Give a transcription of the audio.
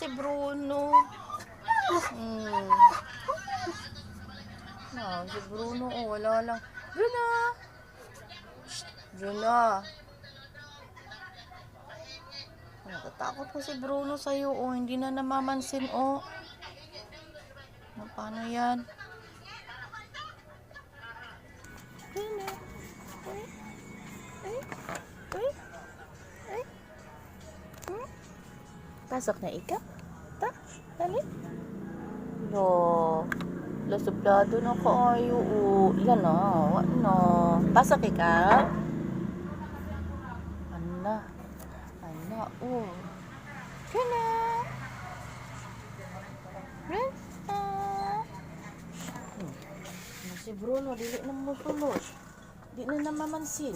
si Bruno. Si Bruno, wala lang. Bruno! Shh, Bruno. Natatakot ko si Bruno sa'yo, hindi na namamansin, Paano yan? Bruno. Pasok na ikaw. Dali. Suplado na kaayo, Yan na. Pasok ikaw. Ana, Bruno. Si Bruno, dili na musulos. Di na namamansin.